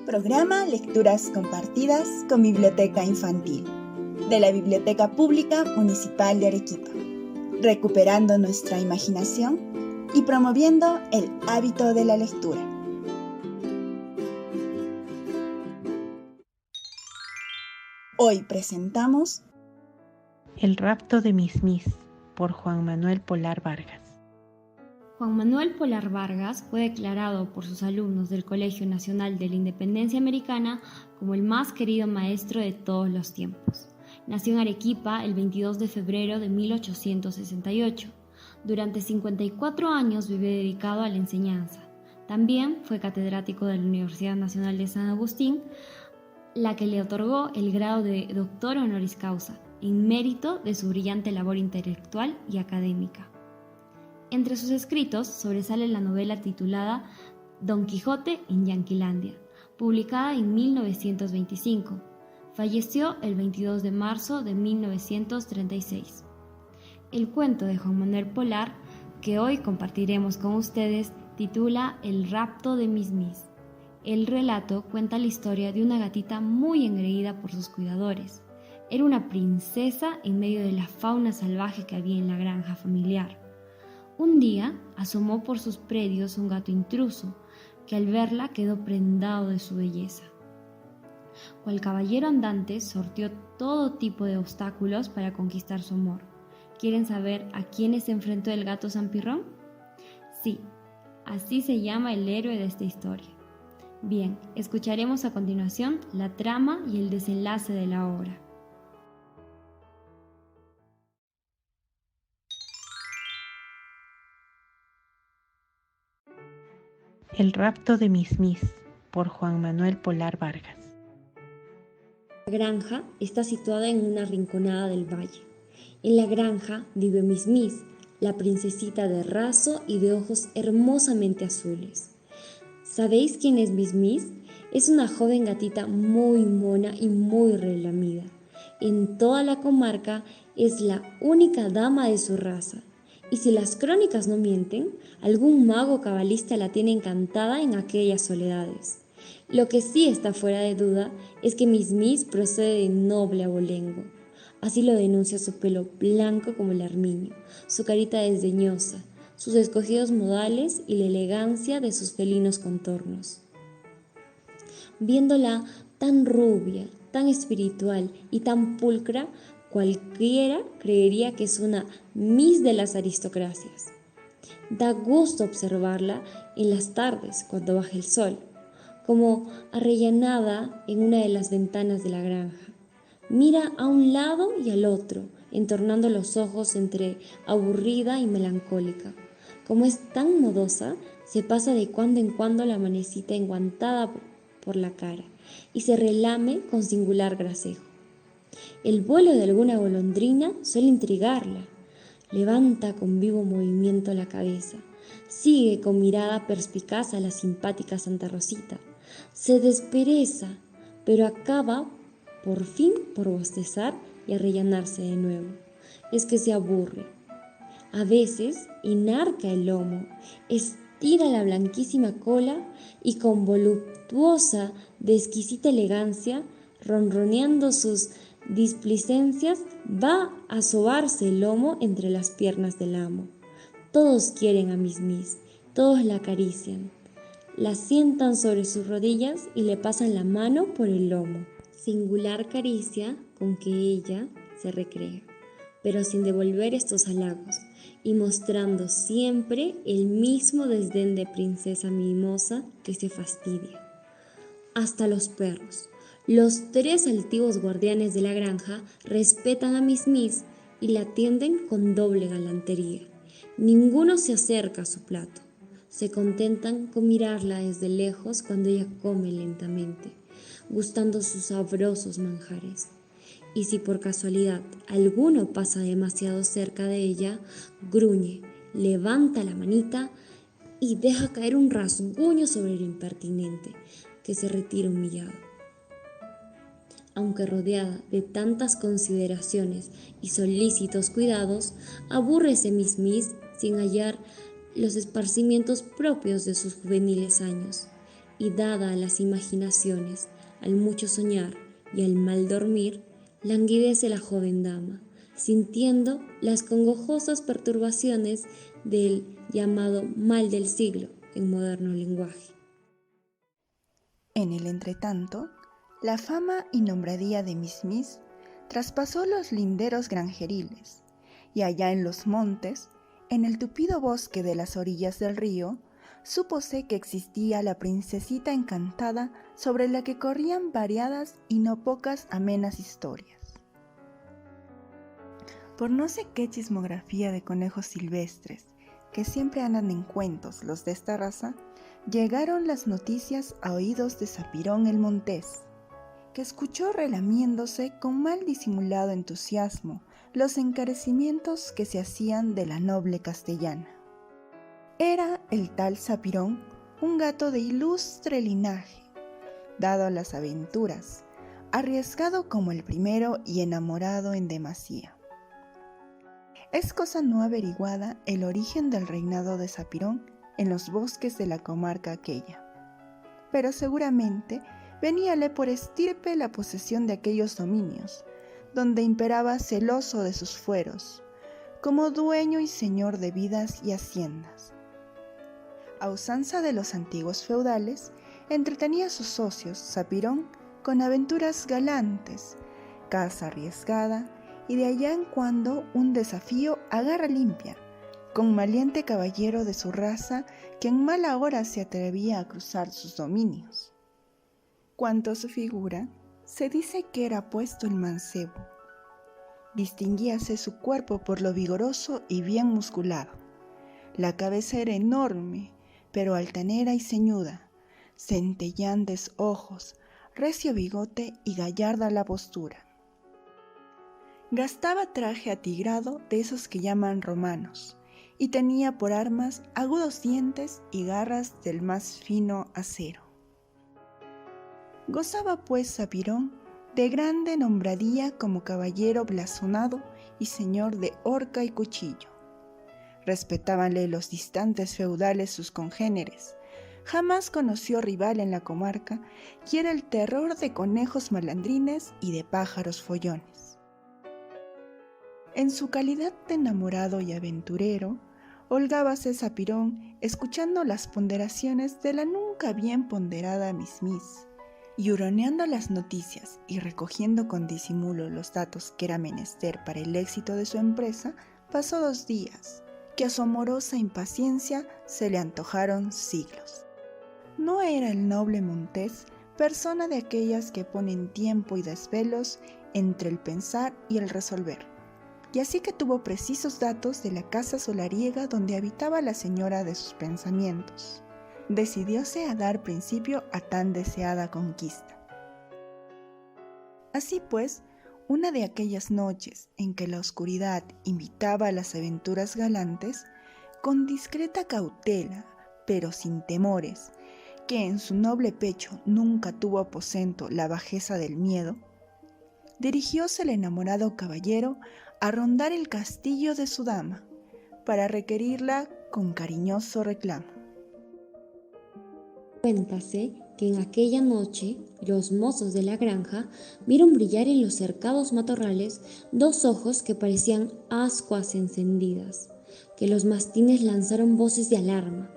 Programa Lecturas Compartidas con Biblioteca Infantil de la Biblioteca Pública Municipal de Arequipa, recuperando nuestra imaginación y promoviendo el hábito de la lectura. Hoy presentamos El rapto de Miss Miss por Juan Manuel Polar Vargas. Juan Manuel Polar Vargas fue declarado por sus alumnos del Colegio Nacional de la Independencia Americana como el más querido maestro de todos los tiempos. Nació en Arequipa el 22 de febrero de 1868. Durante 54 años vivió dedicado a la enseñanza. También fue catedrático de la Universidad Nacional de San Agustín, la que le otorgó el grado de doctor honoris causa, en mérito de su brillante labor intelectual y académica. Entre sus escritos sobresale la novela titulada Don Quijote en Yanquilandia, publicada en 1925. Falleció el 22 de marzo de 1936. El cuento de Juan Manuel Polar, que hoy compartiremos con ustedes, titula El rapto de Miss Miss. El relato cuenta la historia de una gatita muy engreída por sus cuidadores. Era una princesa en medio de la fauna salvaje que había en la granja familiar. Un día asomó por sus predios un gato intruso, que al verla quedó prendado de su belleza. Cual caballero andante sorteó todo tipo de obstáculos para conquistar su amor. ¿Quieren saber a quiénes se enfrentó el gato Zampirrón? Sí, así se llama el héroe de esta historia. Bien, escucharemos a continuación la trama y el desenlace de la obra. El rapto de Miss Miss por Juan Manuel Polar Vargas. La granja está situada en una rinconada del valle. En la granja vive Miss Miss, la princesita de raso y de ojos hermosamente azules. ¿Sabéis quién es Miss Miss? Es una joven gatita muy mona y muy relamida. En toda la comarca es la única dama de su raza. Y si las crónicas no mienten, algún mago cabalista la tiene encantada en aquellas soledades. Lo que sí está fuera de duda es que Miss Miss procede de noble abolengo. Así lo denuncia su pelo blanco como el armiño, su carita desdeñosa, sus escogidos modales y la elegancia de sus felinos contornos. Viéndola tan rubia, tan espiritual y tan pulcra, cualquiera creería que es una Miss de las aristocracias. Da gusto observarla en las tardes cuando baja el sol, como arrellanada en una de las ventanas de la granja. Mira a un lado y al otro, entornando los ojos entre aburrida y melancólica. Como es tan modosa, se pasa de cuando en cuando la manecita enguantada por la cara y se relame con singular gracejo. El vuelo de alguna golondrina suele intrigarla. Levanta con vivo movimiento la cabeza. Sigue con mirada perspicaz a la simpática Santa Rosita. Se despereza, pero acaba por fin por bostezar y arrellanarse de nuevo. Es que se aburre. A veces enarca el lomo, estira la blanquísima cola y con voluptuosa de exquisita elegancia, ronroneando sus displicencias, va a sobarse el lomo entre las piernas del amo. Todos quieren a Miss Miss, todos la acarician, la sientan sobre sus rodillas y le pasan la mano por el lomo. Singular caricia con que ella se recrea, pero sin devolver estos halagos y mostrando siempre el mismo desdén de princesa mimosa que se fastidia. Hasta los perros, los 3 altivos guardianes de la granja, respetan a Miss Miss y la atienden con doble galantería. Ninguno se acerca a su plato. Se contentan con mirarla desde lejos cuando ella come lentamente, gustando sus sabrosos manjares. Y si por casualidad alguno pasa demasiado cerca de ella, gruñe, levanta la manita y deja caer un rasguño sobre el impertinente, que se retira humillado. Aunque rodeada de tantas consideraciones y solícitos cuidados, abúrrese Miss Miss sin hallar los esparcimientos propios de sus juveniles años, y dada a las imaginaciones, al mucho soñar y al mal dormir, languidece la joven dama, sintiendo las congojosas perturbaciones del llamado mal del siglo en moderno lenguaje. En el entretanto, la fama y nombradía de Miss traspasó los linderos granjeriles, y allá en los montes, en el tupido bosque de las orillas del río, súpose que existía la princesita encantada sobre la que corrían variadas y no pocas amenas historias. Por no sé qué chismografía de conejos silvestres, que siempre andan en cuentos los de esta raza, llegaron las noticias a oídos de Sapirón el montés, que escuchó relamiéndose con mal disimulado entusiasmo los encarecimientos que se hacían de la noble castellana. Era el tal Sapirón un gato de ilustre linaje, dado a las aventuras, arriesgado como el primero y enamorado en demasía. Es cosa no averiguada el origen del reinado de Sapirón en los bosques de la comarca aquella, pero seguramente veníale por estirpe la posesión de aquellos dominios, donde imperaba celoso de sus fueros, como dueño y señor de vidas y haciendas. A usanza de los antiguos feudales, entretenía a sus socios Sapirón con aventuras galantes, caza arriesgada y de allá en cuando un desafío a garra limpia, con valiente caballero de su raza que en mala hora se atrevía a cruzar sus dominios. Cuanto a su figura, se dice que era puesto el mancebo. Distinguíase su cuerpo por lo vigoroso y bien musculado. La cabeza era enorme, pero altanera y ceñuda, centellantes ojos, recio bigote y gallarda la postura. Gastaba traje atigrado de esos que llaman romanos, y tenía por armas agudos dientes y garras del más fino acero. Gozaba pues Sapirón de grande nombradía como caballero blasonado y señor de horca y cuchillo. Respetábanle los distantes feudales sus congéneres. Jamás conoció rival en la comarca y era el terror de conejos malandrines y de pájaros follones. En su calidad de enamorado y aventurero, holgábase Sapirón escuchando las ponderaciones de la nunca bien ponderada Miss, y huroneando las noticias y recogiendo con disimulo los datos que era menester para el éxito de su empresa, pasó 2 días, que a su amorosa impaciencia se le antojaron siglos. No era el noble montés persona de aquellas que ponen tiempo y desvelos entre el pensar y el resolver, y así que tuvo precisos datos de la casa solariega donde habitaba la señora de sus pensamientos. Decidióse a dar principio a tan deseada conquista. Así pues, una de aquellas noches en que la oscuridad invitaba a las aventuras galantes, con discreta cautela, pero sin temores, que en su noble pecho nunca tuvo aposento la bajeza del miedo, dirigióse el enamorado caballero a rondar el castillo de su dama, para requerirla con cariñoso reclamo. Cuéntase que en aquella noche los mozos de la granja vieron brillar en los cercados matorrales 2 ojos que parecían ascuas encendidas, que los mastines lanzaron voces de alarma,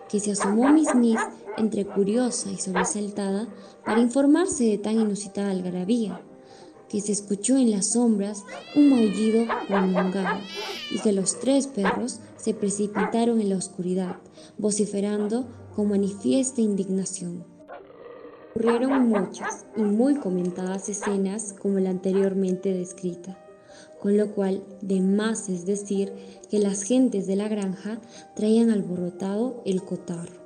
que se asomó Miss entre curiosa y sobresaltada para informarse de tan inusitada algarabía, que se escuchó en las sombras un maullido prolongado y que los 3 perros se precipitaron en la oscuridad, vociferando con manifiesta indignación. Ocurrieron muchas y muy comentadas escenas como la anteriormente descrita, con lo cual de más es decir que las gentes de la granja traían alborotado el cotarro.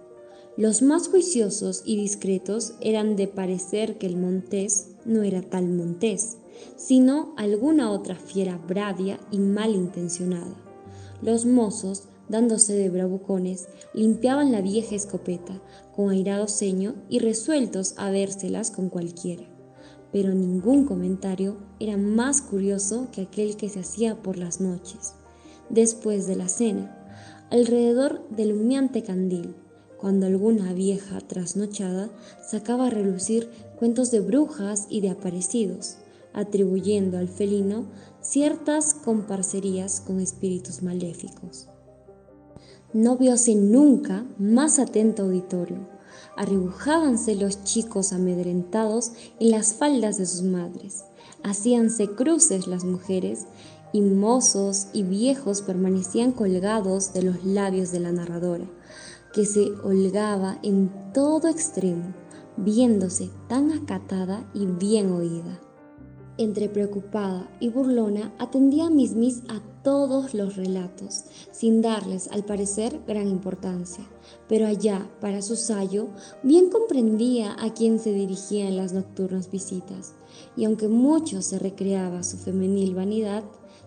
Los más juiciosos y discretos eran de parecer que el montés no era tal montés, sino alguna otra fiera bravia y malintencionada. Los mozos, dándose de bravucones, limpiaban la vieja escopeta con airado ceño y resueltos a vérselas con cualquiera. Pero ningún comentario era más curioso que aquel que se hacía por las noches, después de la cena, alrededor del humeante candil, cuando alguna vieja trasnochada sacaba a relucir cuentos de brujas y de aparecidos, atribuyendo al felino ciertas comparcerías con espíritus maléficos. No vióse nunca más atento auditorio. Arrebujábanse los chicos amedrentados en las faldas de sus madres. Hacíanse cruces las mujeres, y mozos y viejos permanecían colgados de los labios de la narradora, que se holgaba en todo extremo, viéndose tan acatada y bien oída. Entre preocupada y burlona, atendía Miss Miss a todos los relatos, sin darles, al parecer, gran importancia. Pero allá, para su sayo, bien comprendía a quién se dirigían las nocturnas visitas, y aunque mucho se recreaba su femenil vanidad,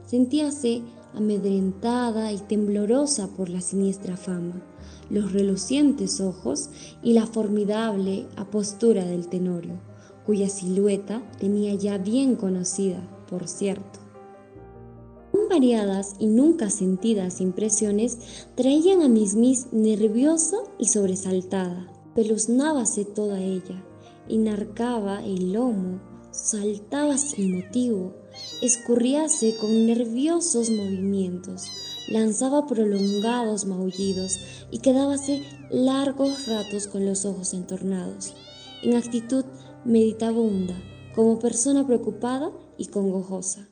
sentíase amedrentada y temblorosa por la siniestra fama, los relucientes ojos y la formidable apostura del Tenorio, cuya silueta tenía ya bien conocida, por cierto. Tan variadas y nunca sentidas impresiones traían a Miss Miss nerviosa y sobresaltada. Peluznábase toda ella, enarcaba el lomo, saltaba sin motivo, escurríase con nerviosos movimientos, lanzaba prolongados maullidos y quedábase largos ratos con los ojos entornados, en actitud meditabunda, como persona preocupada y congojosa.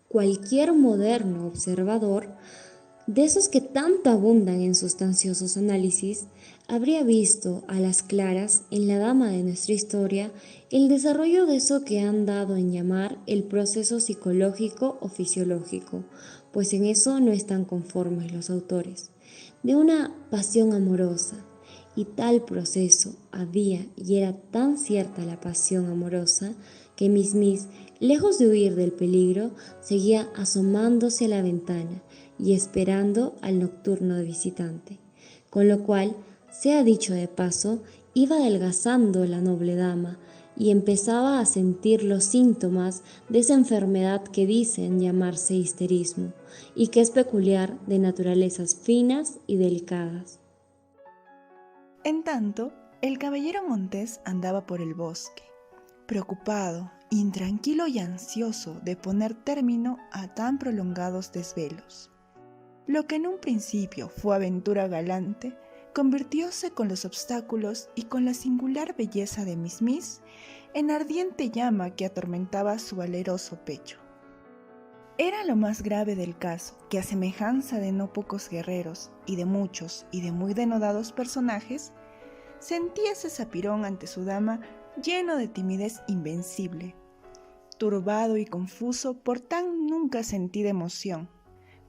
Cualquier moderno observador, de esos que tanto abundan en sustanciosos análisis, habría visto a las claras en la dama de nuestra historia el desarrollo de eso que han dado en llamar el proceso psicológico o fisiológico, pues en eso no están conformes los autores, de una pasión amorosa. Y tal proceso había y era tan cierta la pasión amorosa que Miss Miss, lejos de huir del peligro, seguía asomándose a la ventana y esperando al nocturno visitante, con lo cual, sea dicho de paso, iba adelgazando la noble dama y empezaba a sentir los síntomas de esa enfermedad que dicen llamarse histerismo y que es peculiar de naturalezas finas y delicadas. En tanto, el caballero Montés andaba por el bosque, preocupado, intranquilo y ansioso de poner término a tan prolongados desvelos. Lo que en un principio fue aventura galante, convirtióse con los obstáculos y con la singular belleza de Miss Miss en ardiente llama que atormentaba su valeroso pecho. Era lo más grave del caso, que a semejanza de no pocos guerreros y de muchos y de muy denodados personajes, sentíase Sapirón ante su dama lleno de timidez invencible, turbado y confuso por tan nunca sentida emoción,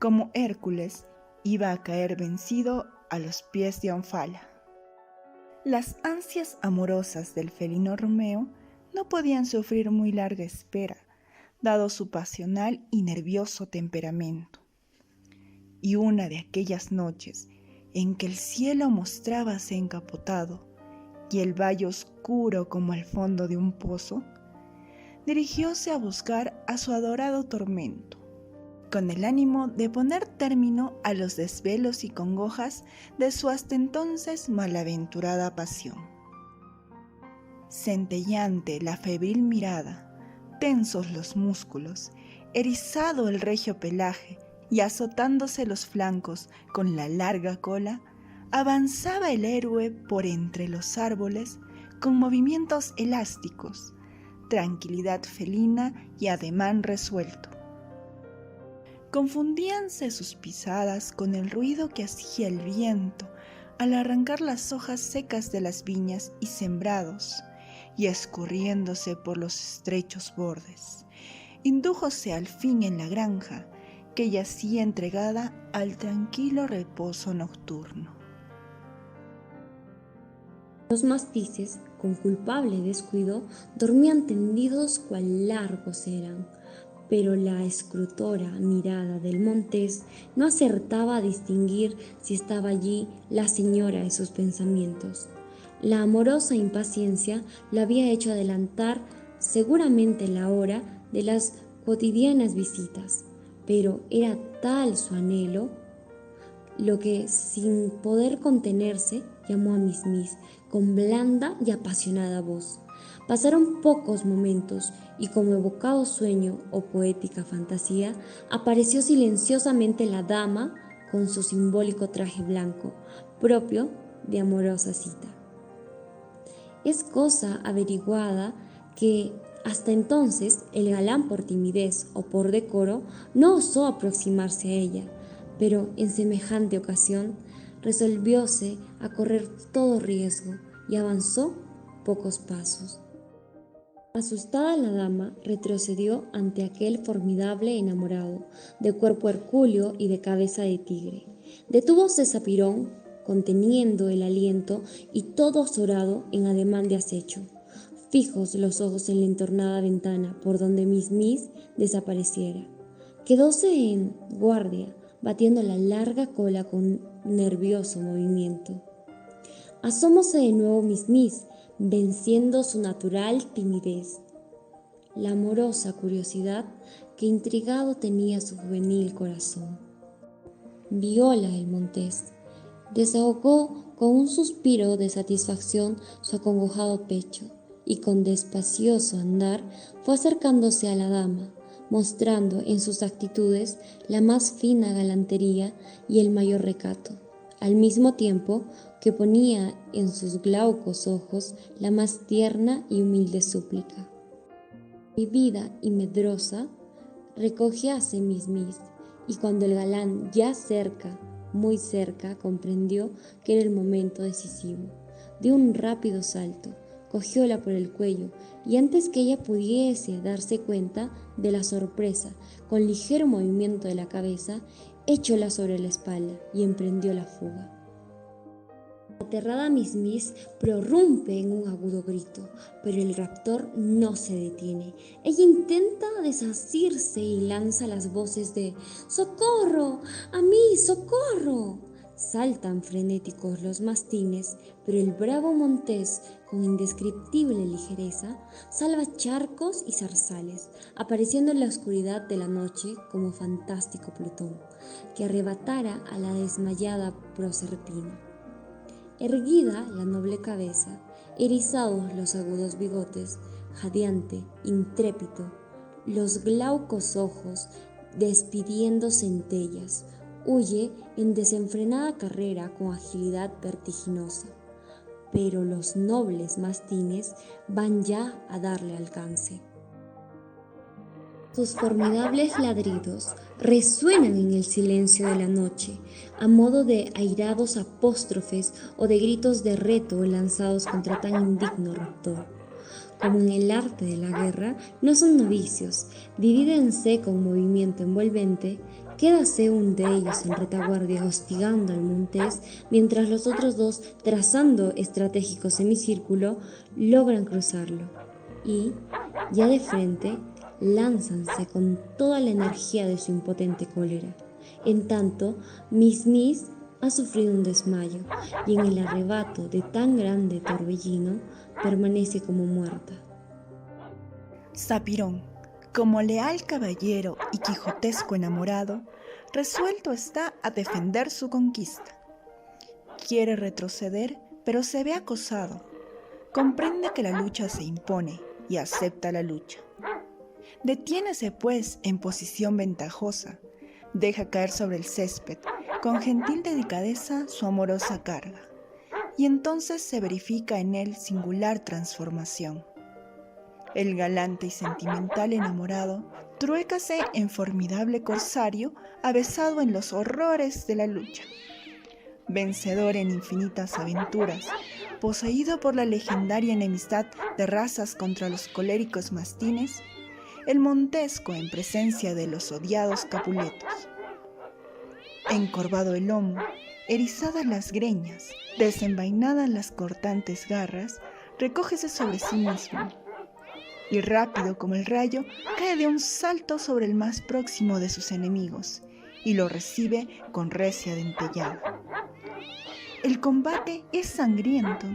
como Hércules iba a caer vencido a los pies de Onfala. Las ansias amorosas del felino Romeo no podían sufrir muy larga espera, dado su pasional y nervioso temperamento. Y una de aquellas noches en que el cielo mostrábase encapotado y el valle oscuro como el fondo de un pozo, dirigióse a buscar a su adorado tormento, con el ánimo de poner término a los desvelos y congojas de su hasta entonces malaventurada pasión. Centelleante la febril mirada, tensos los músculos, erizado el regio pelaje y azotándose los flancos con la larga cola, avanzaba el héroe por entre los árboles con movimientos elásticos, tranquilidad felina y ademán resuelto. Confundíanse sus pisadas con el ruido que hacía el viento al arrancar las hojas secas de las viñas y sembrados, y escurriéndose por los estrechos bordes, indújose al fin en la granja, que yacía entregada al tranquilo reposo nocturno. Los mastices, con culpable descuido, dormían tendidos cual largos eran, pero la escrutora mirada del Montés no acertaba a distinguir si estaba allí la señora de sus pensamientos. La amorosa impaciencia la había hecho adelantar seguramente la hora de las cotidianas visitas, pero era tal su anhelo lo que, sin poder contenerse, llamó a Miss Miss con blanda y apasionada voz. Pasaron pocos momentos y, como evocado sueño o poética fantasía, apareció silenciosamente la dama con su simbólico traje blanco, propio de amorosa cita. Es cosa averiguada que hasta entonces el galán, por timidez o por decoro, no osó aproximarse a ella, pero en semejante ocasión resolvióse a correr todo riesgo y avanzó pocos pasos. Asustada la dama retrocedió ante aquel formidable enamorado, de cuerpo hercúleo y de cabeza de tigre. Detúvose Sapirón, conteniendo el aliento y todo azorado en ademán de acecho. Fijos los ojos en la entornada ventana por donde Miss Miss desapareciera. Quedóse en guardia, batiendo la larga cola con nervioso movimiento. Asómose de nuevo Miss Miss, venciendo su natural timidez, la amorosa curiosidad que intrigado tenía su juvenil corazón. Vióla el Montés. Desahogó con un suspiro de satisfacción su acongojado pecho y con despacioso andar fue acercándose a la dama, mostrando en sus actitudes la más fina galantería y el mayor recato, al mismo tiempo que ponía en sus glaucos ojos la más tierna y humilde súplica. Vivida y medrosa, recogíase Miss Miss, y cuando el galán ya cerca, muy cerca, comprendió que era el momento decisivo, dio un rápido salto, cogióla por el cuello y antes que ella pudiese darse cuenta de la sorpresa, con ligero movimiento de la cabeza, echóla sobre la espalda y emprendió la fuga. Aterrada Miss Miss prorrumpe en un agudo grito, pero el raptor no se detiene. Ella intenta desasirse y lanza las voces de ¡Socorro! ¡A mí! ¡Socorro! Saltan frenéticos los mastines, pero el bravo Montés, con indescriptible ligereza, salva charcos y zarzales, apareciendo en la oscuridad de la noche como fantástico Plutón, que arrebatara a la desmayada Proserpina. Erguida la noble cabeza, erizados los agudos bigotes, jadeante, intrépido, los glaucos ojos despidiendo centellas, huye en desenfrenada carrera con agilidad vertiginosa, pero los nobles mastines van ya a darle alcance. Sus formidables ladridos resuenan en el silencio de la noche, a modo de airados apóstrofes o de gritos de reto lanzados contra tan indigno raptor. Como en el arte de la guerra, no son novicios, divídense con movimiento envolvente, quédase un de ellos en retaguardia hostigando al Montés, mientras los otros dos, trazando estratégico semicírculo, logran cruzarlo y, ya de frente, lánzanse con toda la energía de su impotente cólera. En tanto, Miss Miss ha sufrido un desmayo y en el arrebato de tan grande torbellino permanece como muerta. Sapirón, como leal caballero y quijotesco enamorado, resuelto está a defender su conquista. Quiere retroceder, pero se ve acosado. Comprende que la lucha se impone y acepta la lucha. Detiénese, pues, en posición ventajosa, deja caer sobre el césped, con gentil delicadeza, su amorosa carga, y entonces se verifica en él singular transformación. El galante y sentimental enamorado truécase en formidable corsario, avesado en los horrores de la lucha. Vencedor en infinitas aventuras, poseído por la legendaria enemistad de razas contra los coléricos mastines, el Montesco en presencia de los odiados Capuletos. Encorvado el lomo, erizadas las greñas, desenvainadas las cortantes garras, recógese sobre sí mismo, y rápido como el rayo cae de un salto sobre el más próximo de sus enemigos, y lo recibe con recia dentellada. El combate es sangriento.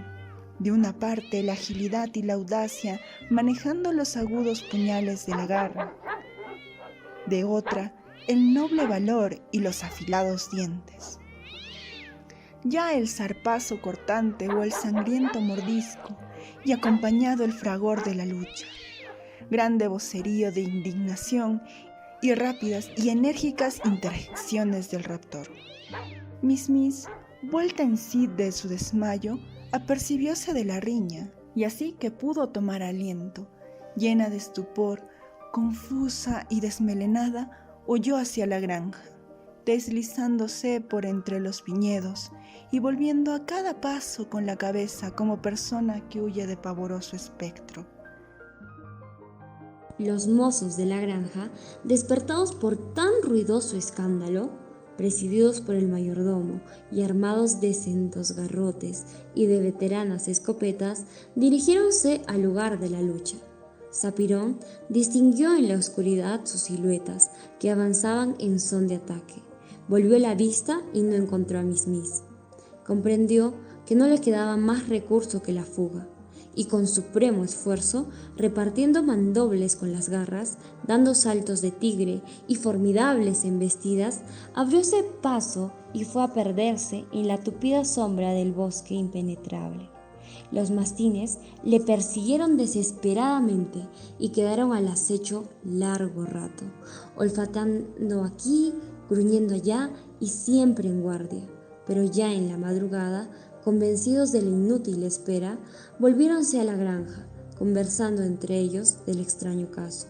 De una parte la agilidad y la audacia manejando los agudos puñales de la garra, de otra el noble valor y los afilados dientes. ya el zarpazo cortante o el sangriento mordisco, y acompañado el fragor de la lucha. Grande vocerío de indignación y rápidas y enérgicas interjecciones del raptor. Miss, vuelta en sí de su desmayo, apercibióse de la riña, y así que pudo tomar aliento, llena de estupor, confusa y desmelenada, huyó hacia la granja, deslizándose por entre los viñedos y volviendo a cada paso con la cabeza como persona que huye de pavoroso espectro. Los mozos de la granja, despertados por tan ruidoso escándalo, presididos por el mayordomo y armados de sendos garrotes y de veteranas escopetas, dirigiéronse al lugar de la lucha. Sapirón distinguió en la oscuridad sus siluetas que avanzaban en son de ataque. Volvió la vista y no encontró a Miss. Comprendió que no le quedaba más recurso que la fuga, y con supremo esfuerzo, repartiendo mandobles con las garras, dando saltos de tigre y formidables embestidas, abrióse paso y fue a perderse en la tupida sombra del bosque impenetrable. Los mastines le persiguieron desesperadamente y quedaron al acecho largo rato, olfateando aquí, gruñendo allá y siempre en guardia. Pero ya en la madrugada, convencidos de la inútil espera, volviéronse a la granja, conversando entre ellos del extraño caso,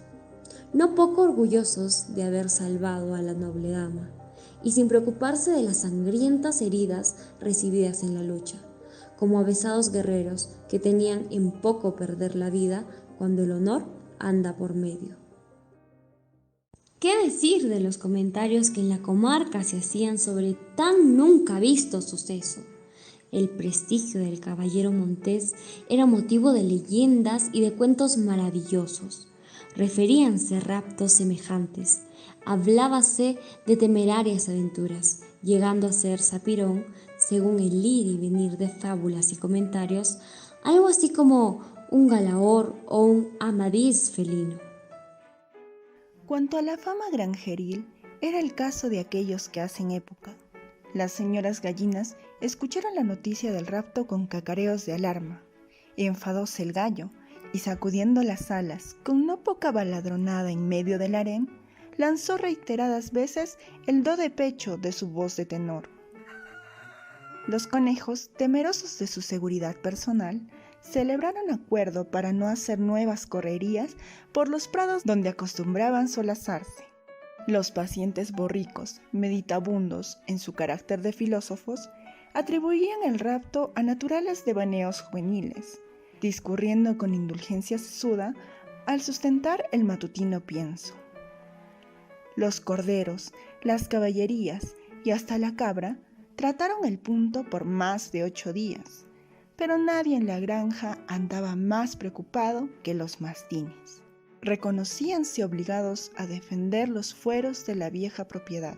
no poco orgullosos de haber salvado a la noble dama, y sin preocuparse de las sangrientas heridas recibidas en la lucha, como avesados guerreros que tenían en poco perder la vida cuando el honor anda por medio. ¿Qué decir de los comentarios que en la comarca se hacían sobre tan nunca visto suceso? El prestigio del caballero montés era motivo de leyendas y de cuentos maravillosos. Referíanse raptos semejantes, hablábase de temerarias aventuras, llegando a ser Sapirón, según el ir y venir de fábulas y comentarios, algo así como un Galaor o un Amadís felino. Cuanto a la fama granjeril, era el caso de aquellos que hacen época. Las señoras gallinas escucharon la noticia del rapto con cacareos de alarma. Enfadóse el gallo y, sacudiendo las alas con no poca baladronada en medio del harén, lanzó reiteradas veces el do de pecho de su voz de tenor. Los conejos, temerosos de su seguridad personal, celebraron acuerdo para no hacer nuevas correrías por los prados donde acostumbraban solazarse. Los pacientes borricos, meditabundos en su carácter de filósofos, atribuían el rapto a naturales devaneos juveniles, discurriendo con indulgencia sesuda al sustentar el matutino pienso. Los corderos, las caballerías y hasta la cabra trataron el punto por más de 8 días, pero nadie en la granja andaba más preocupado que los mastines. Reconocíanse obligados a defender los fueros de la vieja propiedad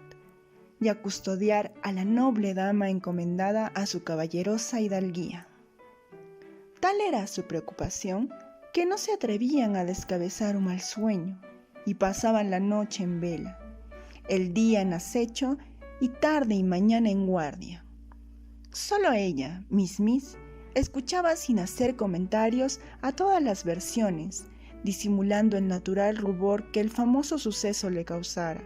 y a custodiar a la noble dama encomendada a su caballerosa hidalguía. Tal era su preocupación que no se atrevían a descabezar un mal sueño y pasaban la noche en vela, el día en acecho y tarde y mañana en guardia. Solo ella, Miss, escuchaba sin hacer comentarios a todas las versiones, disimulando el natural rubor que el famoso suceso le causara.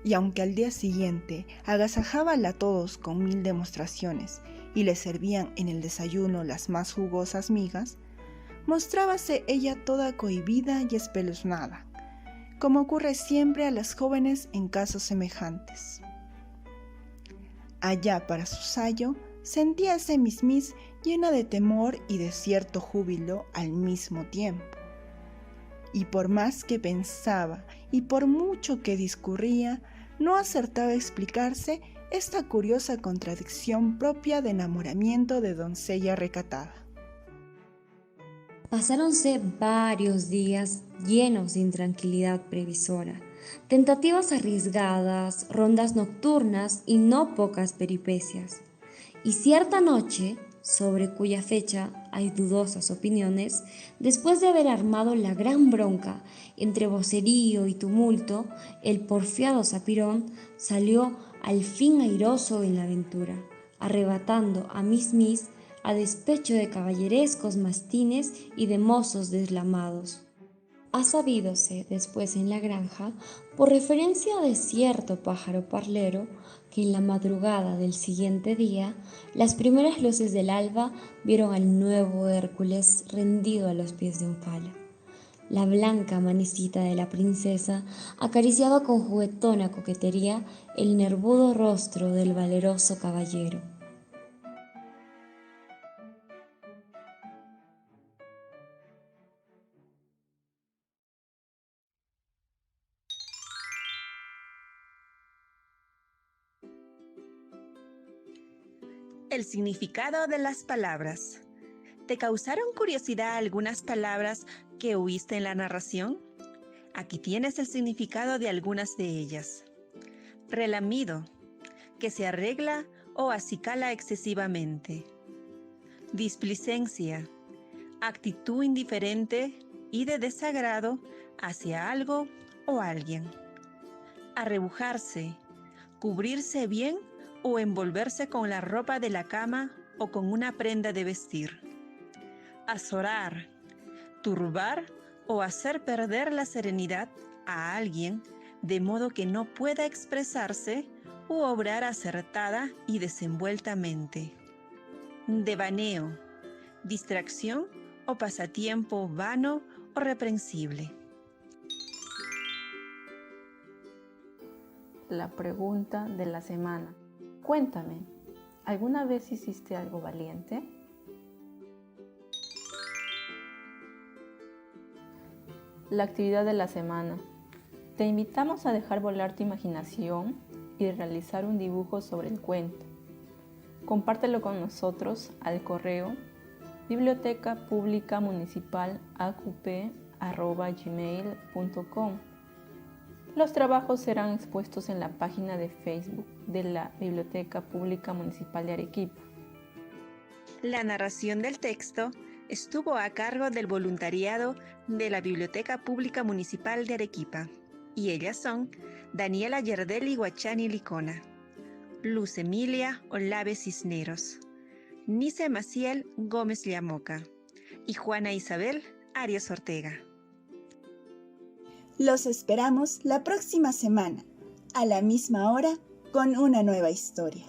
Y aunque al día siguiente agasajábala a todos con 1000 demostraciones y le servían en el desayuno las más jugosas migas, mostrábase ella toda cohibida y espeluznada, como ocurre siempre a las jóvenes en casos semejantes. Allá para su sayo, sentíase Miss llena de temor y de cierto júbilo al mismo tiempo. Y por más que pensaba y por mucho que discurría, no acertaba a explicarse esta curiosa contradicción propia de enamoramiento de doncella recatada. Pasáronse varios días llenos de intranquilidad previsora, tentativas arriesgadas, rondas nocturnas y no pocas peripecias. Y cierta noche, sobre cuya fecha hay dudosas opiniones, después de haber armado la gran bronca entre vocerío y tumulto, el porfiado Sapirón salió al fin airoso en la aventura, arrebatando a Miss a despecho de caballerescos mastines y de mozos deslamados. Ha sabídose después en la granja, por referencia de cierto pájaro parlero, que en la madrugada del siguiente día, las primeras luces del alba vieron al nuevo Hércules rendido a los pies de Onfala. La blanca manecita de la princesa acariciaba con juguetona coquetería el nervudo rostro del valeroso caballero. El significado de las palabras. ¿Te causaron curiosidad algunas palabras que oíste en la narración? Aquí tienes el significado de algunas de ellas. Relamido, que se arregla o acicala excesivamente. Displicencia, actitud indiferente y de desagrado hacia algo o alguien. Arrebujarse, cubrirse bien o envolverse con la ropa de la cama o con una prenda de vestir. Azorar, turbar o hacer perder la serenidad a alguien de modo que no pueda expresarse u obrar acertada y desenvueltamente. Devaneo, distracción o pasatiempo vano o reprensible. La pregunta de la semana. Cuéntame, ¿alguna vez hiciste algo valiente? La actividad de la semana. Te invitamos a dejar volar tu imaginación y realizar un dibujo sobre el cuento. Compártelo con nosotros al correo bibliotecapublicamunicipalaqp@gmail.com. Los trabajos serán expuestos en la página de Facebook de la Biblioteca Pública Municipal de Arequipa. La narración del texto estuvo a cargo del voluntariado de la Biblioteca Pública Municipal de Arequipa, y ellas son Daniela Yerdeli Guachani Licona, Luz Emilia Olave Cisneros, Nice Maciel Gómez Llamoca y Juana Isabel Arias Ortega. Los esperamos la próxima semana, a la misma hora, con una nueva historia.